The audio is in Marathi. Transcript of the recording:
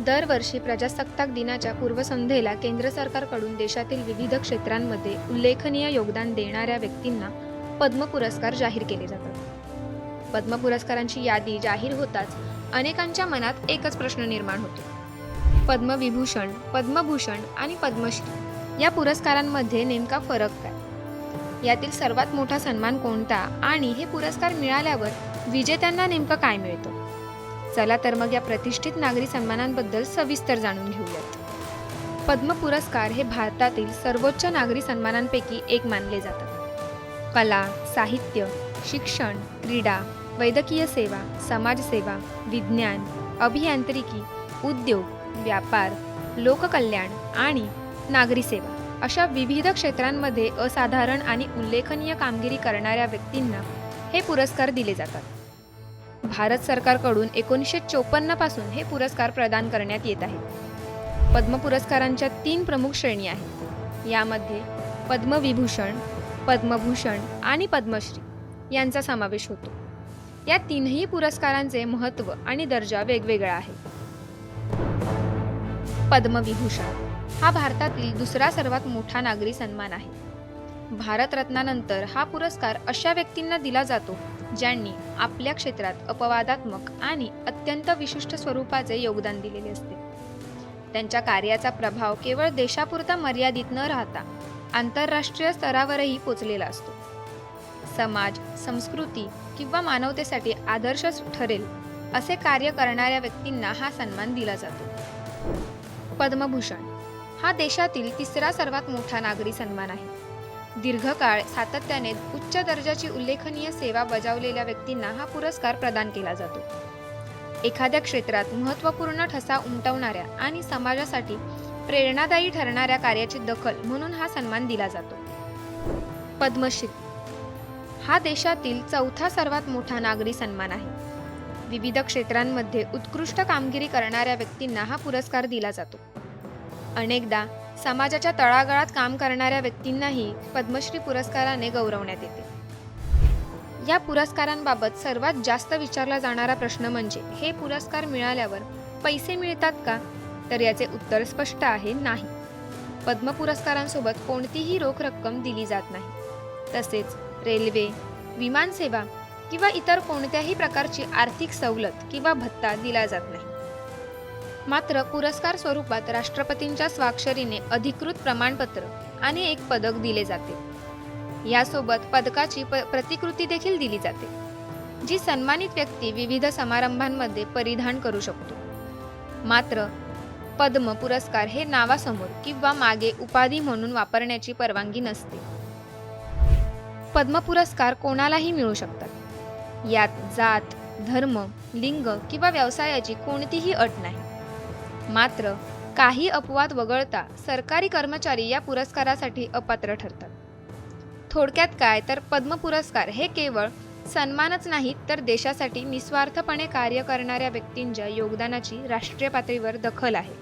दरवर्षी प्रजासत्ताक दिनाच्या पूर्वसंध्येला केंद्र सरकारकडून देशातील विविध क्षेत्रांमध्ये उल्लेखनीय योगदान देणाऱ्या व्यक्तींना पद्म पुरस्कार जाहीर केले जातात. पद्म पुरस्कारांची यादी जाहीर होताच अनेकांच्या मनात एकच प्रश्न निर्माण होतो. पद्मविभूषण, पद्मभूषण आणि पद्मश्री या पुरस्कारांमध्ये नेमका फरक काय? यातील सर्वात मोठा सन्मान कोणता आणि हे पुरस्कार मिळाल्यावर विजेत्यांना नेमकं काय मिळतं? चला तर मग या प्रतिष्ठित नागरी सन्मानांबद्दल सविस्तर जाणून घेऊयात. पद्म पुरस्कार हे भारतातील सर्वोच्च नागरी सन्मानांपैकी एक मानले जातात. कला, साहित्य, शिक्षण, क्रीडा, वैद्यकीय सेवा, समाजसेवा, विज्ञान, अभियांत्रिकी, उद्योग, व्यापार, लोककल्याण आणि नागरी सेवा अशा विविध क्षेत्रांमध्ये असाधारण आणि उल्लेखनीय कामगिरी करणाऱ्या व्यक्तींना हे पुरस्कार दिले जातात. भारत सरकारकडून 1954 पासून हे पुरस्कार प्रदान करण्यात येत आहेत. पद्म पुरस्कारांच्या 3 प्रमुख श्रेणी आहेत. यामध्ये पद्मविभूषण, पद्मभूषण आणि पद्मश्री यांचा समावेश होतो. या तीनही पुरस्कारांचे महत्त्व आणि दर्जा वेगवेगळा आहे. पद्मविभूषण हा भारतातील दुसरा सर्वात मोठा नागरी सन्मान आहे. भारतरत्नानंतर हा पुरस्कार अशा व्यक्तींना दिला जातो ज्यांनी आपल्या क्षेत्रात अपवादात्मक आणि अत्यंत विशिष्ट स्वरूपाचे योगदान दिलेले असते. त्यांच्या कार्याचा प्रभाव केवळ देशापुरता मर्यादित न राहता आंतरराष्ट्रीय स्तरावरही पोचलेला असतो. समाज, संस्कृती किंवा मानवतेसाठी आदर्श ठरेल असे कार्य करणाऱ्या व्यक्तींना हा सन्मान दिला जातो. पद्मभूषण हा देशातील तिसरा सर्वात मोठा नागरी सन्मान आहे. दीर्घकाळ सातत्याने उच्च दर्जाची उल्लेखनीय सेवा बजावलेल्या व्यक्तींना हा पुरस्कार प्रदान केला जातो. एखाद्या क्षेत्रात महत्त्वपूर्ण ठसा उमटवणाऱ्या आणि समाजासाठी प्रेरणादायी ठरणाऱ्या कार्याची दखल म्हणून हा सन्मान दिला जातो. पद्मश्री हा देशातील चौथा सर्वात मोठा नागरी सन्मान आहे. विविध क्षेत्रांमध्ये उत्कृष्ट कामगिरी करणाऱ्या व्यक्तींना हा पुरस्कार दिला जातो. अनेकदा समाजाच्या तळागाळात काम करणाऱ्या व्यक्तींनाही पद्मश्री पुरस्काराने गौरवण्यात येते. या पुरस्कारांबाबत सर्वात जास्त विचारला जाणारा प्रश्न म्हणजे हे पुरस्कार मिळाल्यावर पैसे मिळतात का? तर याचे उत्तर स्पष्ट आहे, नाही. पद्म पुरस्कारांसोबत कोणतीही रोख रक्कम दिली जात नाही. तसेच रेल्वे, विमानसेवा किंवा इतर कोणत्याही प्रकारची आर्थिक सवलत किंवा भत्ता दिला जात नाही. मात्र पुरस्कार स्वरूपात राष्ट्रपतींच्या स्वाक्षरीने अधिकृत प्रमाणपत्र आणि एक पदक दिले जाते. यासोबत पदकाची प्रतिकृती देखील दिली जाते, जी सन्मानित व्यक्ती विविध समारंभांमध्ये परिधान करू शकतो. मात्र पद्म पुरस्कार हे नावासमोर किंवा मागे उपाधी म्हणून वापरण्याची परवानगी नसते. पद्म पुरस्कार कोणालाही मिळू शकतात. यात जात, धर्म, लिंग किंवा व्यवसायाची कोणतीही अट नाही. मात्र काही अपवाद वगळता सरकारी कर्मचारी या पुरस्कारासाठी अपात्र ठरतात. थोडक्यात काय तर पद्म पुरस्कार हे केवळ सन्मानच नाही तर देशासाठी निस्वार्थपणे कार्य करणाऱ्या व्यक्तींच्या योगदानाची राष्ट्रीय पातळीवर दखल आहे.